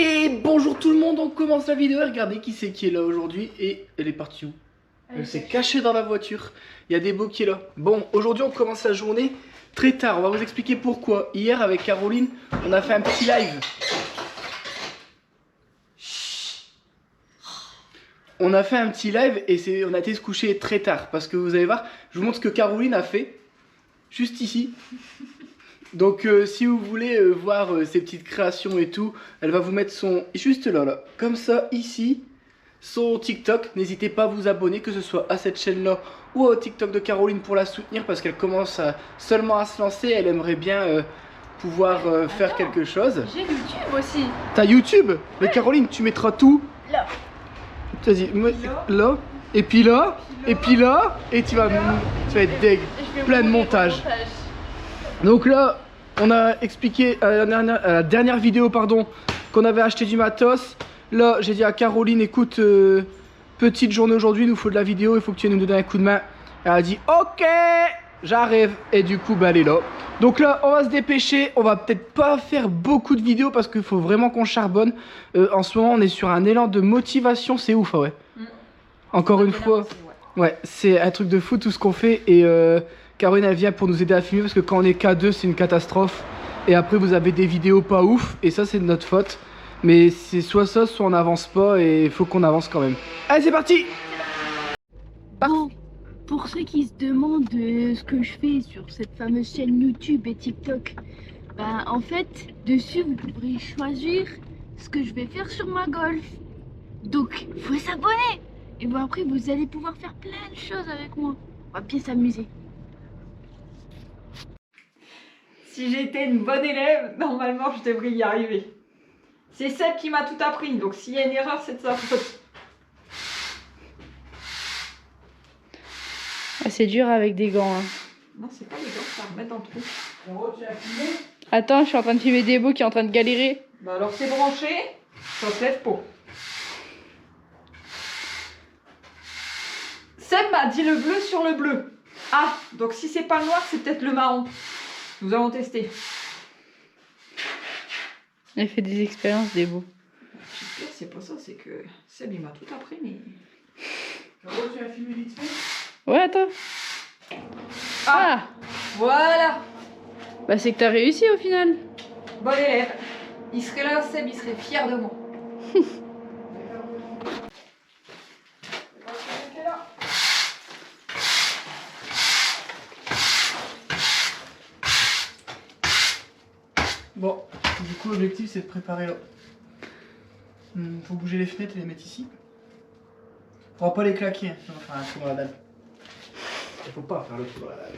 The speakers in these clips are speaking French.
Et bonjour tout le monde, on commence la vidéo. Regardez qui c'est qui est là aujourd'hui. Et elle est partie où? Elle s'est cachée dans la voiture. Il y a des beaux qui est là. Bon, aujourd'hui on commence la journée très tard. On va vous expliquer pourquoi. Hier avec Caroline, on a fait un petit live. On a fait un petit live et on a été se coucher très tard. Parce que vous allez voir, je vous montre ce que Caroline a fait. Juste ici. Donc si vous voulez voir ses petites créations et tout, elle va vous mettre son, juste là, comme ça, ici, son TikTok. N'hésitez pas à vous abonner, que ce soit à cette chaîne-là ou au TikTok de Caroline pour la soutenir, parce qu'elle commence seulement à se lancer. Elle aimerait bien pouvoir faire quelque chose. J'ai YouTube aussi. T'as YouTube? Mais Caroline, tu mettras tout. Là. Vas-y, là, et puis là, et puis là, et tu vas être deg, plein de montage. Donc là, on a expliqué à la dernière vidéo, pardon, qu'on avait acheté du matos. Là, j'ai dit à Caroline, écoute, petite journée aujourd'hui, il nous faut de la vidéo, il faut que tu viennes nous donner un coup de main. Elle a dit, ok, j'arrive. Et du coup, bah, elle est là. Donc là, on va se dépêcher. On va peut-être pas faire beaucoup de vidéos parce qu'il faut vraiment qu'on charbonne. En ce moment, on est sur un élan de motivation, c'est ouf, ouais. Encore une fois, ouais, c'est un truc de fou tout ce qu'on fait. Et Caroline, elle vient pour nous aider à filmer parce que quand on est qu'à deux, c'est une catastrophe. Et après, vous avez des vidéos pas ouf. Et ça, c'est de notre faute. Mais c'est soit ça, soit on n'avance pas. Et il faut qu'on avance quand même. Allez, c'est parti! Bon, pour ceux qui se demandent ce que je fais sur cette fameuse chaîne YouTube et TikTok, bah en fait, dessus, vous pourrez choisir ce que je vais faire sur ma Golf. Donc, faut s'abonner. Et bon, après, vous allez pouvoir faire plein de choses avec moi. On va bien s'amuser. Si j'étais une bonne élève, normalement je devrais y arriver. C'est Seb qui m'a tout appris, donc s'il y a une erreur, c'est de sa faute. Ah, c'est dur avec des gants. Hein. Non, c'est pas les gants, ça remet dans le trou. Attends, je suis en train de filmer Débo qui est en train de galérer. Bah alors c'est branché, ça se lève pas. Seb m'a dit le bleu sur le bleu. Ah, donc si c'est pas le noir, c'est peut-être le marron. Nous allons tester. Elle fait des expériences, Débo. Pire, c'est pas ça, c'est que Seb il m'a tout appris, mais. Tu as filmé vite fait? Ouais, attends. Ah, Voilà. bah c'est que t'as réussi au final. Bon élève. Il serait là, Seb, il serait fier de moi. Bon, du coup, l'objectif c'est de préparer là. Faut bouger les fenêtres et les mettre ici. Faudra pas les claquer, sinon on va faire un trou dans la dalle. Il faut pas faire le trou dans la dalle.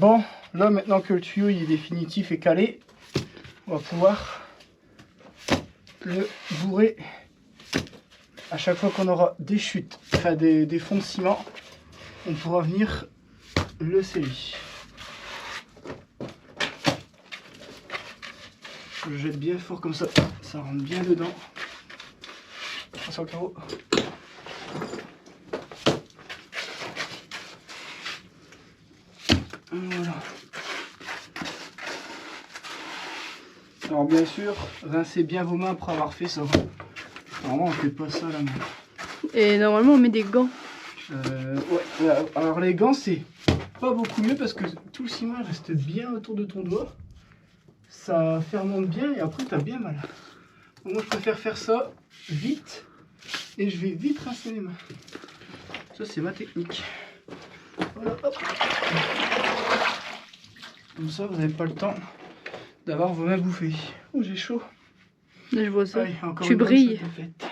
Bon, là maintenant que le tuyau il est définitif et calé, on va pouvoir le bourrer à chaque fois qu'on aura des chutes, enfin des fonds de ciment, on pourra venir le sceller. Je le jette bien fort comme ça, ça rentre bien dedans. Attention Caro. Voilà. Alors bien sûr, rincez bien vos mains après avoir fait ça. Normalement on fait pas ça la main. Et normalement on met des gants. Ouais, alors les gants c'est pas beaucoup mieux parce que tout le ciment reste bien autour de ton doigt. Ça fermente bien et après t'as bien mal. Donc moi je préfère faire ça vite et je vais vite rincer les mains. Ça c'est ma technique. Voilà, hop. Comme ça vous n'avez pas le temps d'avoir vos mains bouffées. Oh j'ai chaud. Là, je vois ça. Allez, encore Tu une bonne brilles. chose de faite.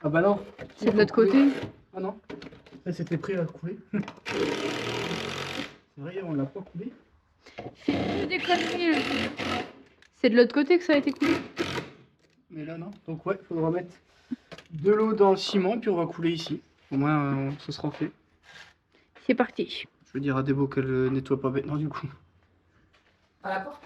Ah bah non. C'est de l'autre côté. Ah non. Ça c'était prêt à couler. C'est vrai, on l'a pas coulé. Fais des conneries. C'est de l'autre côté que ça a été coulé. Mais là non. Donc ouais, il faudra mettre de l'eau dans le ciment et puis on va couler ici. Au moins ce sera fait. C'est parti. Je veux dire à Débo qu'elle nettoie pas maintenant du coup. À la porte.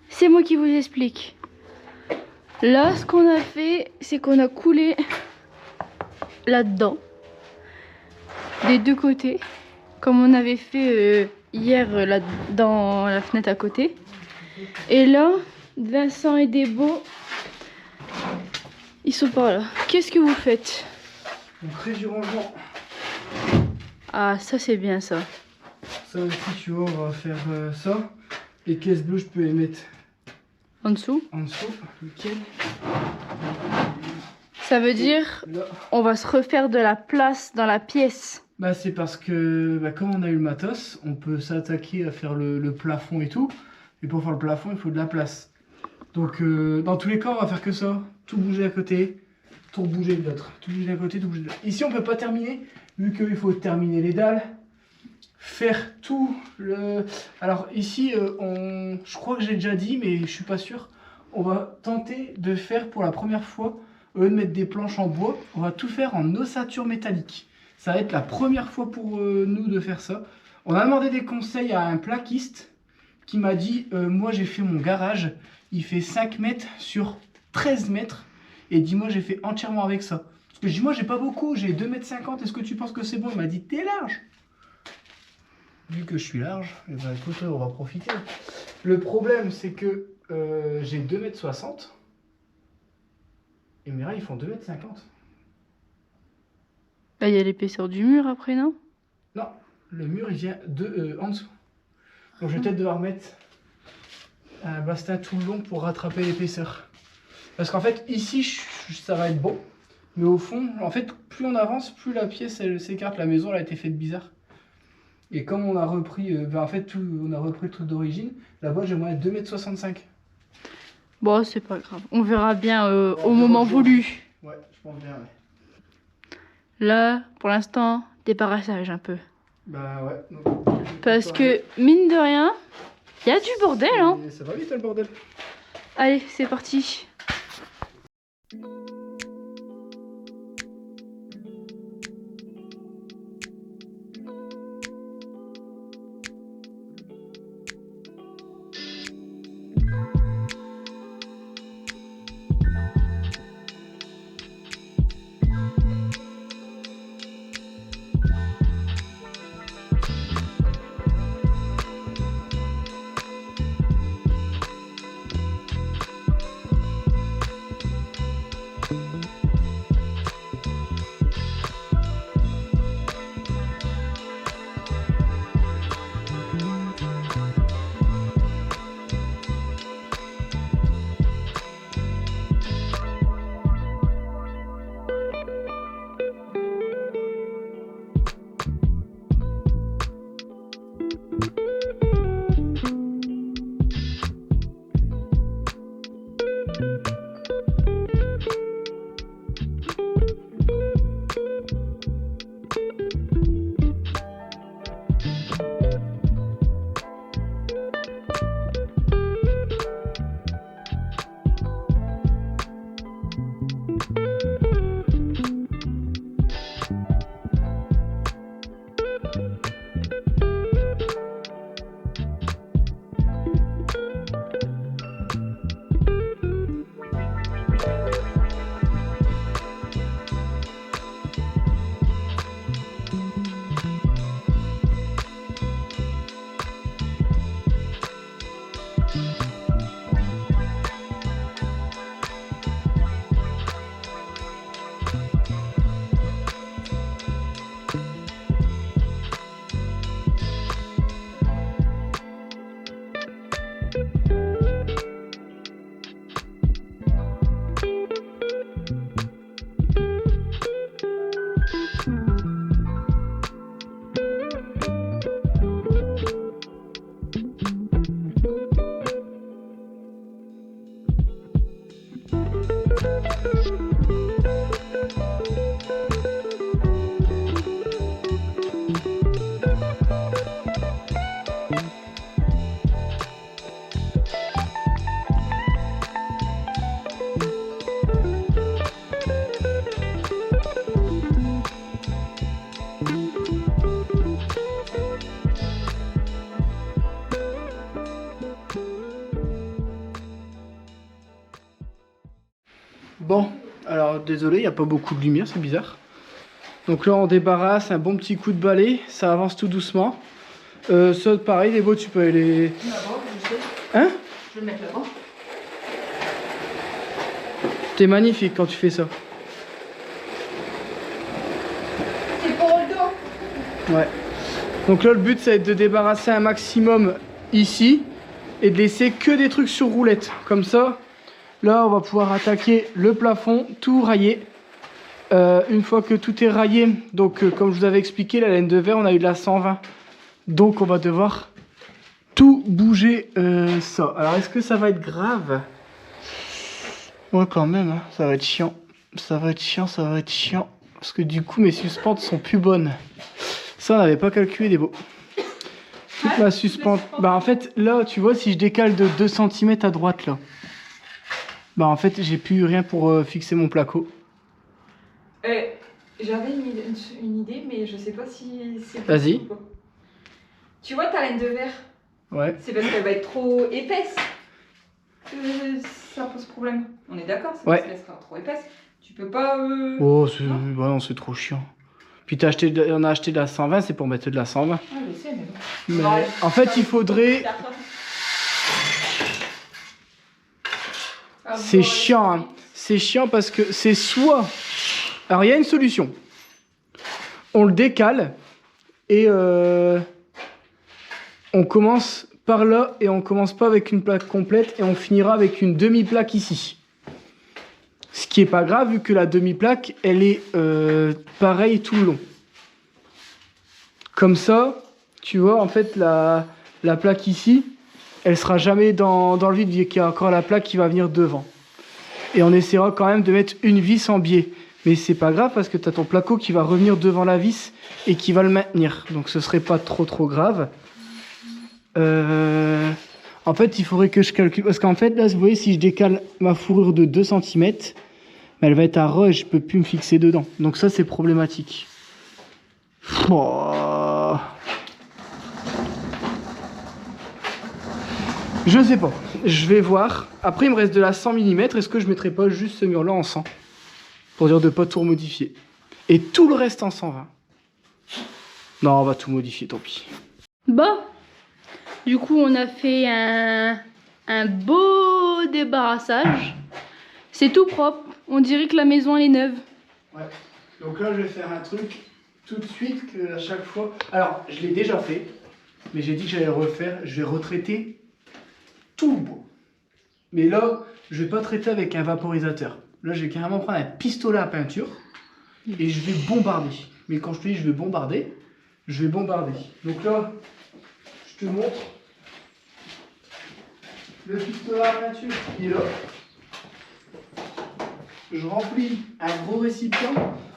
C'est moi qui vous explique. Là, ce qu'on a fait, c'est qu'on a coulé là-dedans, des deux côtés, comme on avait fait hier là dans la fenêtre à côté. Et là, Vincent et Débo, ils sont par là. Qu'est-ce que vous faites? On crée du rangement. Ah, ça c'est bien ça. Ça aussi tu vois, on va faire ça. Les caisses bleues, je peux les mettre En dessous. en dessous. Nickel. Ça veut dire, Là. on va se refaire de la place dans la pièce. Bah c'est parce que comme on a eu le matos, on peut s'attaquer à faire le plafond et tout. Et pour faire le plafond, il faut de la place. Donc dans tous les cas, on va faire que ça. Tout bouger à côté, tout bouger de l'autre. Tout bouger d'un côté, tout bouger de l'autre. Ici, on peut pas terminer, vu qu'il faut terminer les dalles. Faire tout le... Alors ici, je crois que j'ai déjà dit, mais je suis pas sûr. on va tenter de faire pour la première fois, au lieu de mettre des planches en bois, on va tout faire en ossature métallique. Ça va être la première fois pour nous de faire ça. On a demandé des conseils à un plaquiste qui m'a dit, moi j'ai fait mon garage, il fait 5 mètres sur 13 mètres. Et dis-moi, j'ai fait entièrement avec ça. Parce que je dis, moi j'ai pas beaucoup, j'ai 2,50 m, est-ce que tu penses que c'est bon? Il m'a dit, t'es large. Vu que je suis large, eh ben, écoute, on va profiter. Le problème, c'est que j'ai 2,60 m. Et mes rails, ils font 2,50 m. Là, il y a l'épaisseur du mur après, non? Non, le mur, il vient en dessous. Donc, je vais peut-être devoir mettre un bastin tout le long pour rattraper l'épaisseur. Parce qu'en fait, ici, ça va être bon. Mais au fond, en fait, plus on avance, plus la pièce, elle s'écarte. La maison, elle a été faite bizarre. Et comme on a repris, en fait, on a repris le truc d'origine, là-bas, j'aimerais 2,65 m. Bon, c'est pas grave. On verra bien au moment voulu. Ouais, je pense bien, ouais. Là, pour l'instant, débarrassage un peu. Bah ouais. Parce que, mine de rien, il y a du bordel, hein. Ça va vite, le bordel. Allez, c'est parti. Bon, alors désolé, il n'y a pas beaucoup de lumière, c'est bizarre. Donc là on débarrasse, un bon petit coup de balai, ça avance tout doucement. Ça pareil, les beaux tu peux les... Hein? Je vais le mettre là-bas. T'es magnifique quand tu fais ça. C'est pour le dos. Ouais. Donc là le but ça va être de débarrasser un maximum ici et de laisser que des trucs sur roulette. Comme ça, là on va pouvoir attaquer le plafond, tout railler. Une fois que tout est raillé, donc comme je vous avais expliqué, la laine de verre on a eu de la 120. Donc on va devoir tout bouger ça. Alors est-ce que ça va être grave? Ouais quand même, hein. Ça va être chiant. Ça va être chiant, ça va être chiant. Parce que du coup mes suspentes sont plus bonnes. Ça on n'avait pas calculé des beaux. Toute ma suspente. Bah en fait là tu vois si je décale de 2 cm à droite là. Bah en fait j'ai plus rien pour fixer mon placo. J'avais une idée, mais je sais pas si c'est Vas-y. possible ou pas. Tu vois ta laine de verre? Ouais. C'est parce qu'elle va être trop épaisse que ça pose problème. On est d'accord, c'est Ouais. parce qu'elle sera trop épaisse. Tu peux pas... Oh c'est Non. bah non, c'est trop chiant. Puis on a acheté de la 120, c'est pour mettre de la 120. Ah, je sais, mais bon. Mais Ouais, en fait il faudrait... C'est chiant, hein. C'est chiant parce que c'est soit... Alors il y a une solution. On le décale et on commence par là et on commence pas avec une plaque complète et on finira avec une demi-plaque ici. Ce qui est pas grave vu que la demi-plaque elle est pareille tout le long. Comme ça, tu vois en fait la plaque ici, elle sera jamais dans le vide vu qu'il y a encore la plaque qui va venir devant. Et on essaiera quand même de mettre une vis en biais. Mais c'est pas grave parce que tu as ton placo qui va revenir devant la vis et qui va le maintenir. Donc ce serait pas trop grave. En fait, il faudrait que je calcule. Parce qu'en fait, là, vous voyez, si je décale ma fourrure de 2 cm, elle va être à ras et je peux plus me fixer dedans. Donc ça, c'est problématique. Oh. Je sais pas. Je vais voir. Après, il me reste de la 100 mm. Est-ce que je mettrais pas juste ce mur-là en 100 pour dire de pas tout remodifier. Et tout le reste en 120. Non, on va tout modifier, tant pis. Bon, du coup, on a fait un beau débarrassage. C'est tout propre. On dirait que la maison, elle est neuve. Ouais. Donc là, je vais faire un truc tout de suite que à chaque fois... Alors, je l'ai déjà fait, mais j'ai dit que j'allais le refaire. Je vais retraiter tout le bois. Mais là, je vais pas traiter avec un vaporisateur. Là, je vais carrément prendre un pistolet à peinture et je vais bombarder. Mais quand je te dis je vais bombarder, je vais bombarder. Donc là, je te montre. Le pistolet à peinture, il est là. Je remplis un gros récipient.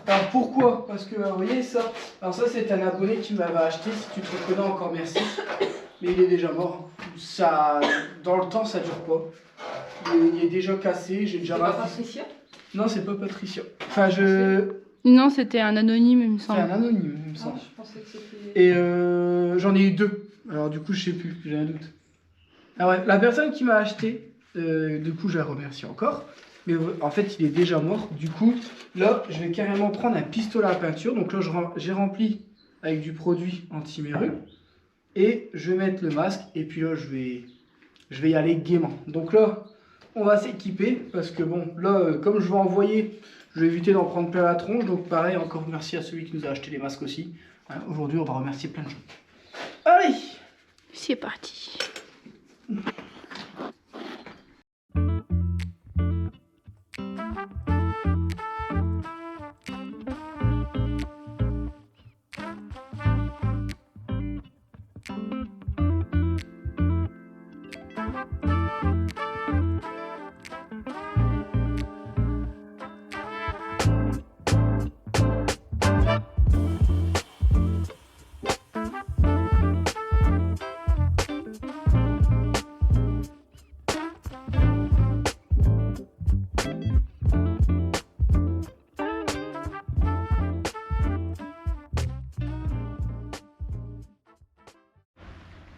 Alors pourquoi? Parce que vous voyez ça. Alors ça, c'est un abonné qui m'avait acheté. Si tu te reconnais, encore merci. Mais il est déjà mort. Ça, dans le temps, ça dure pas. Il est déjà cassé. J'ai déjà C'est pas ravi. Patricia? Non, c'est pas Patricia. Enfin, je. Non, c'était un anonyme, il me C'est semble. un anonyme, il me Ah, semble. je pensais que c'était... Et j'en ai eu 2. Alors, du coup, je sais plus. J'ai un doute. Ah ouais, la personne qui m'a acheté, du coup, je la remercie encore. Mais en fait, il est déjà mort. Du coup, là, je vais carrément prendre un pistolet à peinture. Donc là, j'ai rempli avec du produit anti-mérule. Et je vais mettre le masque. Et puis là, je vais y aller gaiement. Donc là, on va s'équiper. Parce que bon, là, comme je vais envoyer, je vais éviter d'en prendre plein la tronche. Donc pareil, encore merci à celui qui nous a acheté les masques aussi. Hein, aujourd'hui, on va remercier plein de gens. Allez! C'est parti.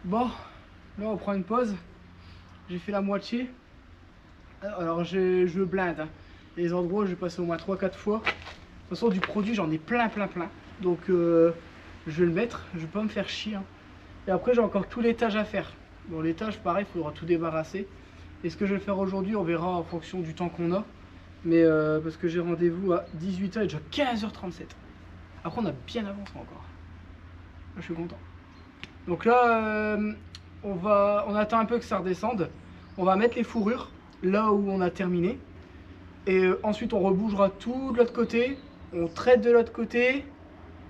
Bon, là on prend une pause. J'ai fait la moitié. Alors je blinde. Hein. Les endroits, je vais passer au moins 3-4 fois. De toute façon, du produit, j'en ai plein. Donc je vais le mettre. Je vais pas me faire chier. Hein. Et après, j'ai encore tout l'étage à faire. Bon, l'étage, pareil, il faudra tout débarrasser. Et ce que je vais faire aujourd'hui, on verra en fonction du temps qu'on a. Mais parce que j'ai rendez-vous à 18h et déjà 15h37. Après, on a bien avancé encore. Là, je suis content. Donc là, on attend un peu que ça redescende. On va mettre les fourrures là où on a terminé. Et ensuite, on rebougera tout de l'autre côté. On traite de l'autre côté.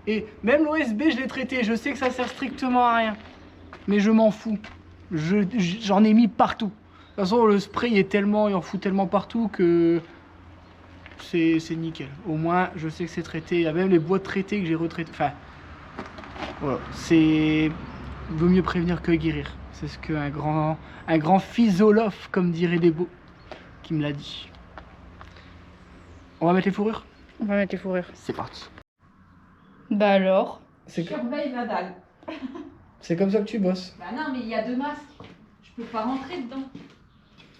Et même l'OSB, je l'ai traité. Je sais que ça sert strictement à rien. Mais je m'en fous. J'en ai mis partout. De toute façon, le spray il en fout tellement partout que c'est nickel. Au moins, je sais que c'est traité. Il y a même les boîtes traitées que j'ai retraitées. Enfin, voilà. Vaut mieux prévenir que guérir. C'est ce qu'un grand physologue, comme dirait des beaux. qui me l'a dit. On va mettre les fourrures? On va mettre les fourrures. C'est parti. Bah alors? Surveille Nadal. C'est comme ça que tu bosses. Bah non, mais il y a 2 masques. Je peux pas rentrer dedans.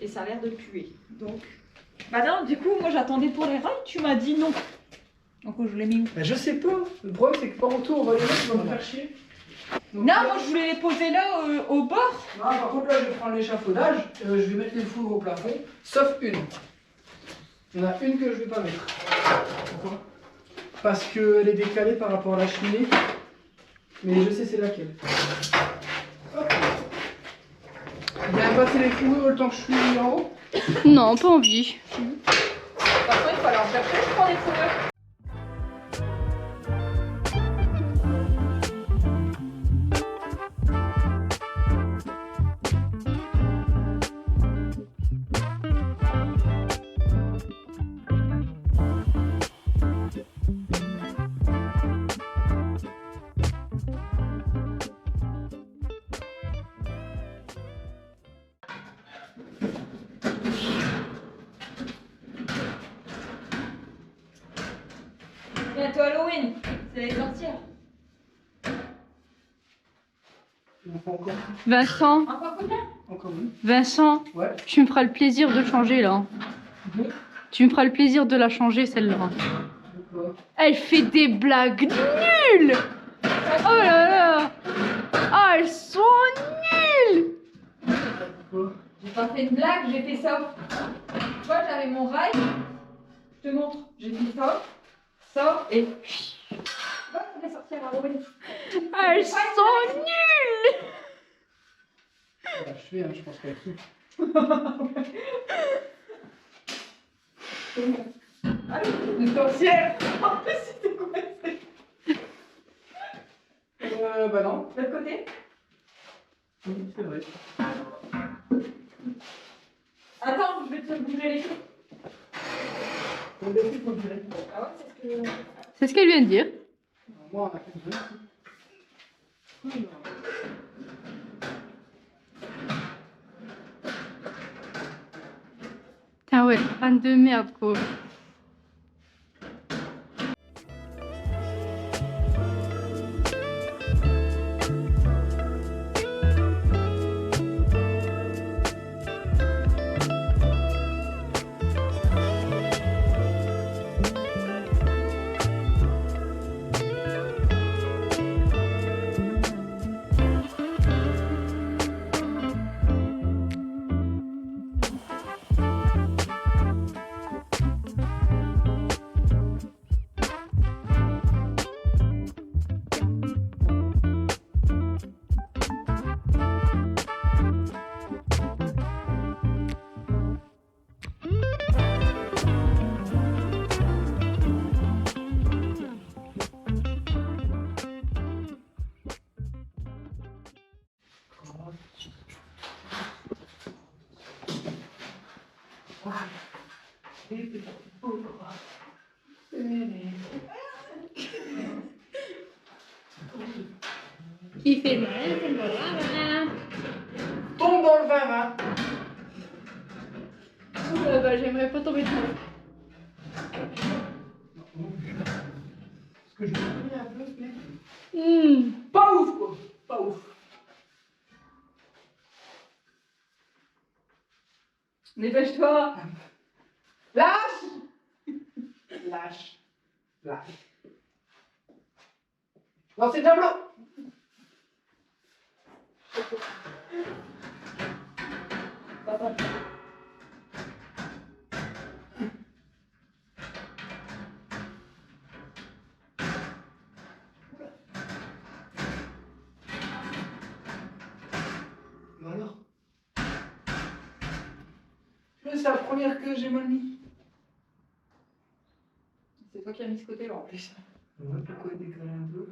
Et ça a l'air de puer. Donc. Bah non, du coup, moi j'attendais pour les rails, tu m'as dit non. Donc je les mets où? Mais je sais pas. Le problème, c'est que par retour, on va les mettre, on va me faire chier. Donc, Non, là- moi je voulais les poser là au bord. Non, par contre, là, je vais prendre l'échafaudage. Je vais mettre les fourrures au plafond, sauf une. Il y en a une que je vais pas mettre. Pourquoi? Parce qu'elle est décalée par rapport à la cheminée. Mais je sais c'est laquelle. Hop. Bien passer les fourrures le temps que je suis en haut. Non, pas envie. Par contre, il faut alors chercher, je prends les fourrures. Bientôt Halloween, c'est les sorcières. Encore Vincent, Encore combien? une. Vincent, Ouais. tu me feras le plaisir de changer là. Tu me feras le plaisir de la changer celle-là. Pourquoi? Elle fait des blagues nulles. Oh là là. Ah, elles sont nulles. Pourquoi? J'ai pas fait de blague, j'ai fait ça. Tu vois, j'avais mon rail. Je te montre. J'ai fait ça et. Hop, les sorcières Halloween. Elles sont nulles. Voilà, je fais, hein, je pense qu'elle tout. Ah, une sorcière. En plus, c'était coincé. Bah non. De l'autre côté. Oui, c'est vrai. Attends, je vais te bouger les pieds. Ah ouais, c'est ce que. C'est ce qu'elle vient de dire. Moi, on a fait deux. Putain ouais, fan de merde quoi. Qui fait mal, c'est pas grave. Tombe dans le vin, hein. Bah, j'aimerais pas tomber dedans. Parce que je me connais un peu, ce mec. Pas ouf, quoi. Pas ouf. Dépêche-toi. Lâche. Lâche. Lâche. Non, c'est déjà blanc. Alors, c'est la première que j'ai mal mis. C'est toi qui as mis ce côté-là en plus. Ouais, pourquoi décaler un peu?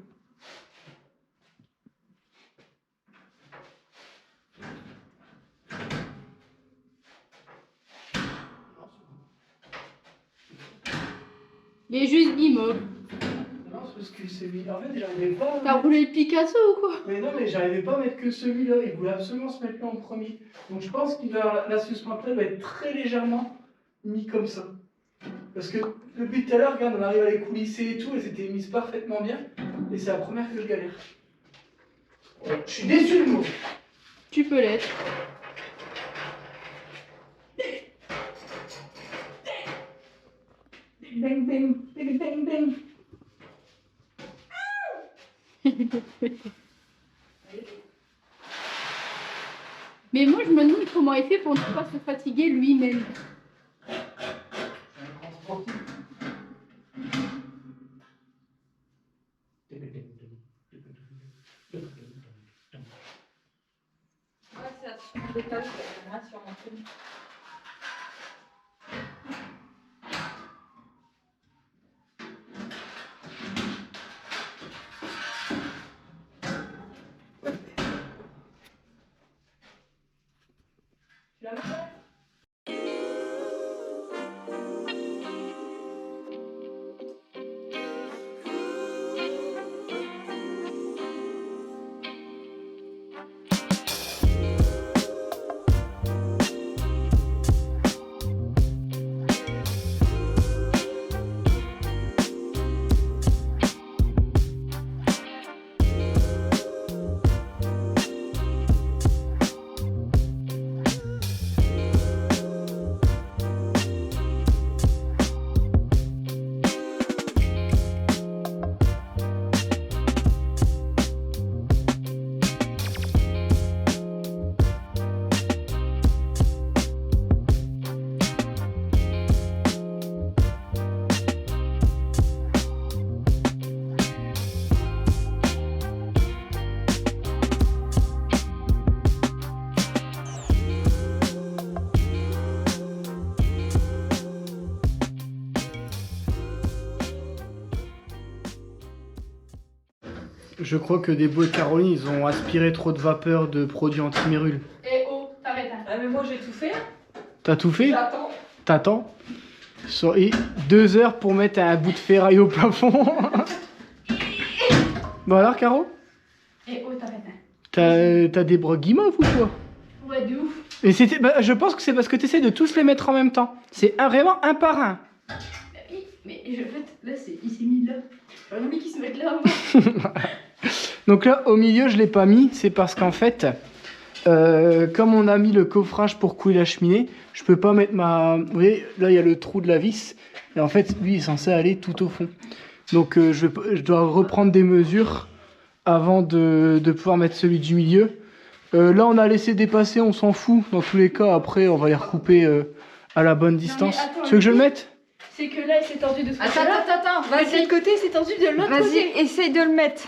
Il est juste Bimo. Non, c'est parce que celui-là, en fait, j'arrivais pas à T'as mettre... roulé le Picasso ou quoi? Mais non, mais j'arrivais pas à mettre que celui-là. Il voulait absolument se mettre là en premier. Donc je pense que la suspension doit être très légèrement mis comme ça. Parce que depuis tout à l'heure, regarde, on arrive à les coulisser et tout, elles étaient mises parfaitement bien. Et c'est la première que je galère. Ouais, je suis déçu de moi. Tu peux l'être. Bang, bang, bang, bang, bang. Mais moi, je me demande comment il fait pour ne pas se fatiguer lui-même. Ouais, c'est sur des tâches, moi sur mon truc. Tu l'as vu? Je crois que Debo et Caroline, ils ont aspiré trop de vapeur de produits anti-mérule. Eh oh, t'arrêtes. Ah, mais moi j'ai tout fait. T'as tout fait? J'attends. T'attends? Et 2 heures pour mettre un bout de ferraille au plafond. Bon alors, Caro? Eh oh, t'arrêtes. T'as des bras guimauves ou quoi? Ouais, de ouf. Et je pense que c'est parce que t'essaies de tous les mettre en même temps. C'est vraiment un par un. Oui, mais en fait, là, il s'est mis là. J'aurais envie qu'il se mette là. Donc là, au milieu, je l'ai pas mis. C'est parce qu'en fait, comme on a mis le coffrage pour couler la cheminée, je peux pas mettre ma... Vous voyez, là, il y a le trou de la vis. Et en fait, lui, il est censé aller tout au fond. Donc je dois reprendre des mesures avant de pouvoir mettre celui du milieu. Là, on a laissé dépasser, on s'en fout. Dans tous les cas, après, on va les recouper à la bonne distance. attends, Tu veux que je le mette? C'est que là, il s'est tendu de ce côté. Attends, De vas-y. l'autre côté, il s'est tendu de l'autre Vas-y, côté. essaye de le mettre.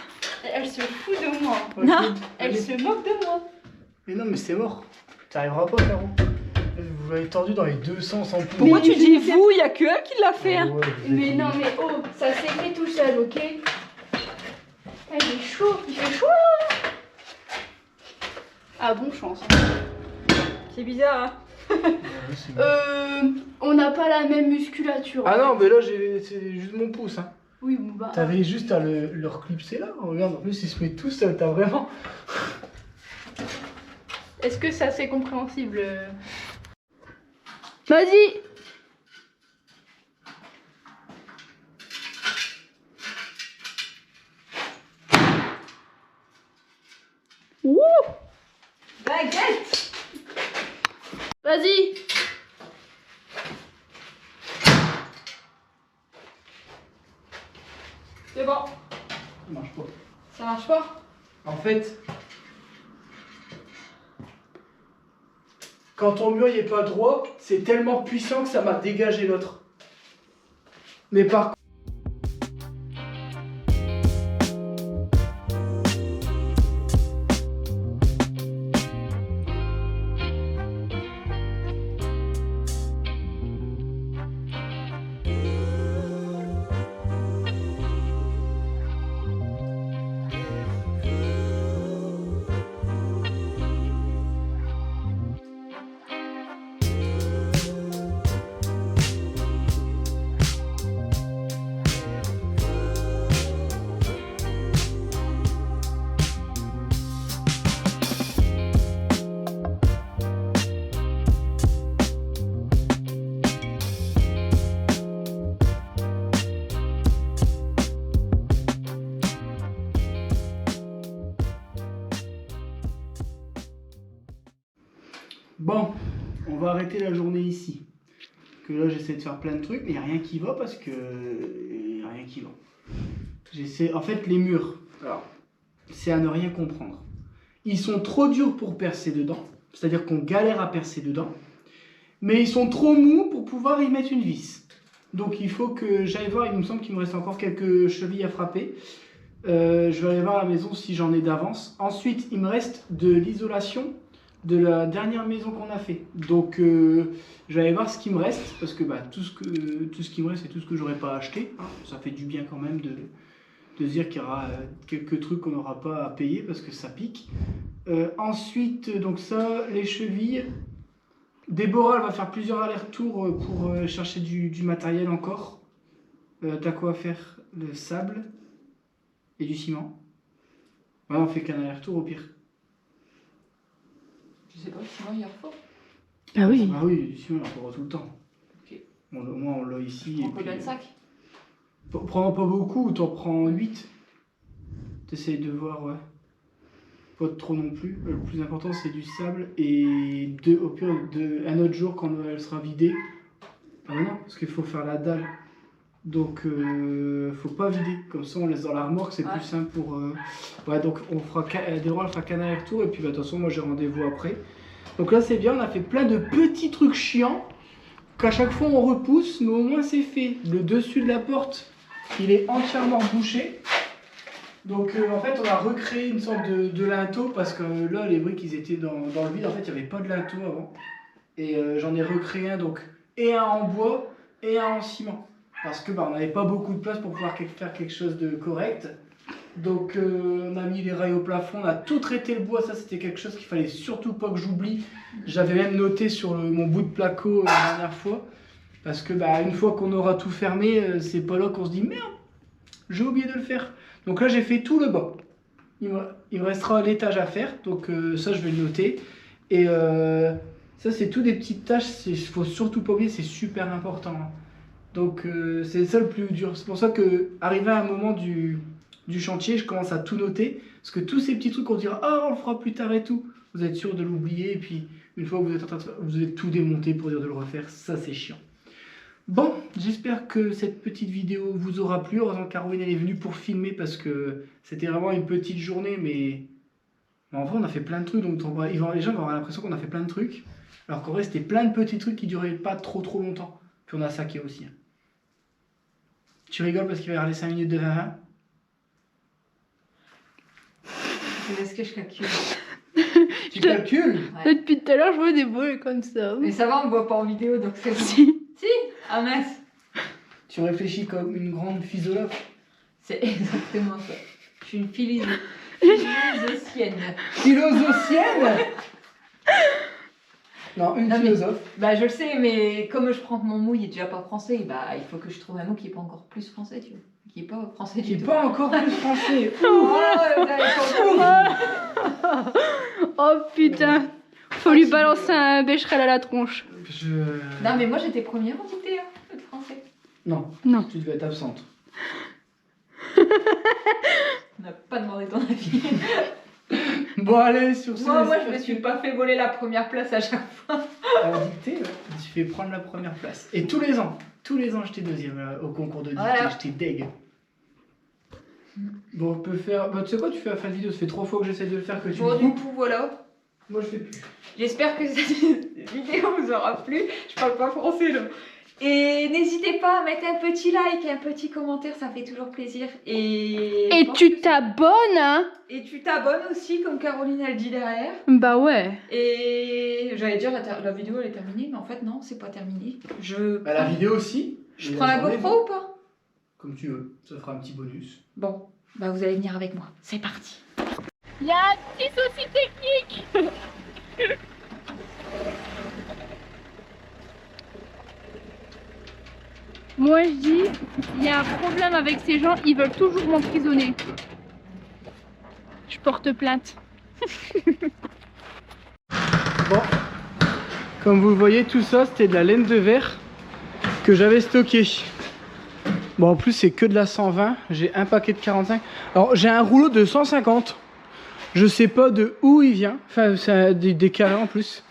Elle se fout de moi. Non. Elle se moque de moi. Mais non, mais c'est mort. T'arriveras pas, Caro. Vous l'avez tordu dans les deux sens en plus. Pourquoi tu dis vous? Il y a que elle qui l'a fait. Hein. Ouais, vous Mais êtes- non, mais oh, ça s'est fait tout seul, ok? Ah, il est chaud, il fait chaud. Ah, bon chance. C'est bizarre, hein. Ouais, c'est bon. On n'a pas la même musculature. Ah en non, mais là, c'est juste mon pouce. Hein. fait. Oui, bon, bah. T'avais juste à le reclipser là. Regarde, en plus, il se met tout seul. T'as vraiment. Est-ce que c'est assez compréhensible? Vas-y! Wouh! Baguette. Vas-y! C'est bon. Ça marche pas. Ça marche pas? En fait, quand ton mur il est pas droit, c'est tellement puissant que ça m'a dégagé l'autre. Mais par contre. va arrêter la journée ici. Que là, j'essaie de faire plein de trucs, mais il n'y a rien qui va parce que... Il n'y a rien qui va. J'essaie... En fait, les murs, alors, c'est à ne rien comprendre. Ils sont trop durs pour percer dedans, c'est-à-dire qu'on galère à percer dedans, mais ils sont trop mous pour pouvoir y mettre une vis. Donc il faut que j'aille voir, il me semble qu'il me reste encore quelques chevilles à frapper. Je vais aller voir à la maison si j'en ai d'avance. Ensuite, il me reste de l'isolation de la dernière maison qu'on a fait. Donc je vais aller voir ce qui me reste, parce que tout ce qui me reste, c'est tout ce que j'aurais pas acheté. Hein. Ça fait du bien quand même de se dire qu'il y aura quelques trucs qu'on n'aura pas à payer, parce que ça pique. Ensuite, donc ça, les chevilles. Déborah, elle va faire plusieurs allers-retours pour chercher du matériel encore. T'as quoi à faire? Le sable et du ciment. Ouais, on fait qu'un aller-retour au pire. Je sais pas, sinon il y a fort. Ah oui. Ah oui, du ciment, il y en aura tout le temps. Ok. Au moins, on l'a ici. On peut le sac. Prends pas beaucoup, t'en prends 8. T'essayes de voir, ouais. Pas trop non plus. Le plus important, c'est du sable et au pire, un autre jour quand elle sera vidée. Ah non, parce qu'il faut faire la dalle. Donc, faut pas vider. Comme ça, on laisse dans la remorque, c'est plus simple pour. Ouais, donc on fera. Déborah, elle fera qu'un aller-retour et puis de toute façon, moi j'ai rendez-vous après. Donc là, c'est bien, on a fait plein de petits trucs chiants qu'à chaque fois on repousse, mais au moins c'est fait. Le dessus de la porte, il est entièrement bouché. Donc en fait on a recréé une sorte de linteau parce que là les briques ils étaient dans le vide, en fait il n'y avait pas de linteau avant. Et j'en ai recréé un, donc et un en bois et un en ciment. Parce que on n'avait pas beaucoup de place pour pouvoir faire quelque chose de correct. Donc on a mis les rails au plafond, on a tout traité le bois, ça c'était quelque chose qu'il fallait surtout pas que j'oublie. J'avais même noté sur mon bout de placo la dernière fois. Parce que une fois qu'on aura tout fermé, c'est pas là qu'on se dit merde, j'ai oublié de le faire. Donc là j'ai fait tout le bas. Il me restera l'étage à faire, donc ça je vais le noter. Et ça c'est tout des petites tâches, il faut surtout pas oublier, c'est super important. Hein. Donc c'est ça le plus dur. C'est pour ça que arrivé à un moment du chantier, je commence à tout noter. Parce que tous ces petits trucs on dira ah on le fera plus tard et tout. Vous êtes sûr de l'oublier et puis une fois que vous êtes en train de vous avez tout démonté pour dire de le refaire, ça c'est chiant. Bon, j'espère que cette petite vidéo vous aura plu. Heureusement Caroline elle est venue pour filmer parce que c'était vraiment une petite journée, mais en vrai on a fait plein de trucs, donc les gens vont avoir l'impression qu'on a fait plein de trucs, alors qu'en vrai c'était plein de petits trucs qui duraient pas trop longtemps. Puis on a saqué aussi. Tu rigoles parce qu'il va y avoir les 5 minutes de 20-20 ? Est-ce que je calcule? Tu calcules ? Ouais. Depuis tout à l'heure, je vois des boules comme ça. Mais ça va, on me voit pas en vidéo donc c'est bon. Si. Si. Ah mince. Tu réfléchis comme une grande philosophe. C'est exactement ça. Je suis une philosophienne. Philosophienne ? Non, une philosophe. Je le sais, mais comme je prends que mon mot il est déjà pas français, il faut que je trouve un mot qui est pas encore plus français, tu vois. Qui est pas français Qui du est tout. pas encore plus français. Oh putain, faut lui balancer un bécherel à la tronche. Non mais moi j'étais première en dictée, le français. Non, Non. tu devais être absente. On n'a pas demandé ton avis. Bon allez, sur ce... Moi je me suis pas fait voler la première place à chaque fois. À la dictée, tu fais prendre la première place. Et tous les ans j'étais deuxième au concours de dictée, Voilà. j'étais deg. Bon, on peut faire... tu sais quoi, tu fais la fin de vidéo, ça fait 3 fois que j'essaie de le faire que tu Bon me du coupes. coup voilà. Moi je fais plus. J'espère que cette vidéo vous aura plu. Je parle pas français là. Et n'hésitez pas à mettre un petit like, un petit commentaire, ça fait toujours plaisir. Et tu t'abonnes, hein? Et tu t'abonnes aussi, comme Caroline elle dit derrière. Bah ouais. Et j'allais dire la vidéo elle est terminée, mais en fait non, c'est pas terminé. La vidéo aussi. Je prends la GoPro ou pas? Comme tu veux, ça fera un petit bonus. Bon, vous allez venir avec moi. C'est parti. Il y a un petit souci technique. Moi je dis, il y a un problème avec ces gens, ils veulent toujours m'emprisonner. Je porte plainte. Bon, comme vous le voyez, tout ça c'était de la laine de verre que j'avais stocké. Bon, en plus c'est que de la 120, j'ai un paquet de 45. Alors j'ai un rouleau de 150. Je sais pas de où il vient, enfin c'est des carrés en plus.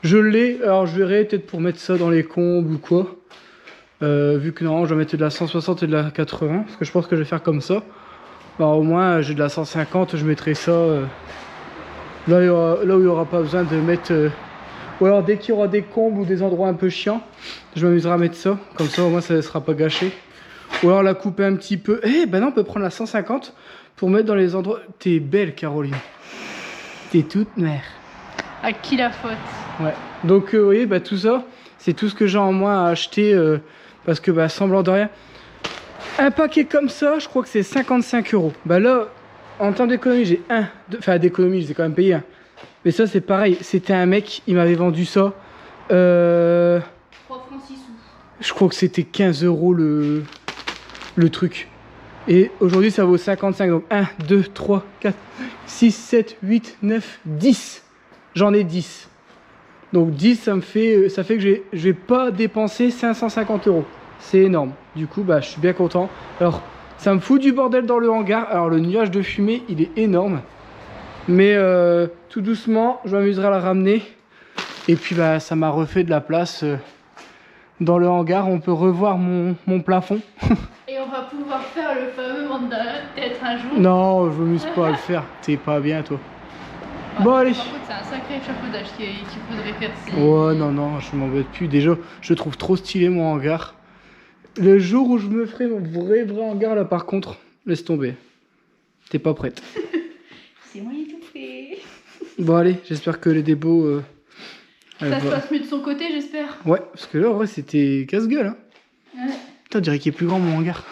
Je l'ai, alors je verrai peut-être pour mettre ça dans les combles ou quoi. Vu que normalement je dois mettre de la 160 et de la 80, parce que je pense que je vais faire comme ça. Bah, au moins j'ai de la 150, je mettrai ça là, où il n'y aura pas besoin de mettre... ou alors dès qu'il y aura des combles ou des endroits un peu chiants, je m'amuserai à mettre ça, comme ça au moins ça ne sera pas gâché. Ou alors la couper un petit peu. Eh ben non, on peut prendre la 150 pour mettre dans les endroits... T'es belle Caroline. T'es toute mère. À qui la faute? Ouais. Donc vous voyez, bah, tout ça, c'est tout ce que j'ai en moins à acheter parce que bah, semblant de rien. Un paquet comme ça, je crois que c'est 55 €. Bah là, en termes d'économie, j'ai enfin d'économie, je les ai quand même payé un. Mais ça c'est pareil, c'était un mec, il m'avait vendu ça. 3 francs 6 sous. Je crois que c'était 15 € le truc. Et aujourd'hui ça vaut 55. Donc 1, 2, 3, 4, 6, 7, 8, 9, 10. J'en ai 10. Donc 10 ça fait que je vais pas dépenser 550 €. C'est énorme. Du coup bah je suis bien content. Alors ça me fout du bordel dans le hangar. Alors le nuage de fumée il est énorme. Mais tout doucement je m'amuserai à la ramener. Et puis bah ça m'a refait de la place dans le hangar. On peut revoir mon plafond. Et on va pouvoir faire le fameux mandala peut-être un jour. Non je m'amuse pas à le faire. T'es pas bien toi. Bon allez. Par contre c'est un sacré échafaudage qu'il faudrait faire. Ouais non je m'embête plus. Déjà je trouve trop stylé mon hangar. Le jour où je me ferai mon vrai hangar là par contre, laisse tomber. T'es pas prête. C'est moi étouffé. Bon allez, j'espère que les débos... Ça se passe mieux de son côté j'espère. Ouais, parce que là en vrai c'était casse-gueule. Hein. Ouais. Putain, on dirait qu'il est plus grand mon hangar.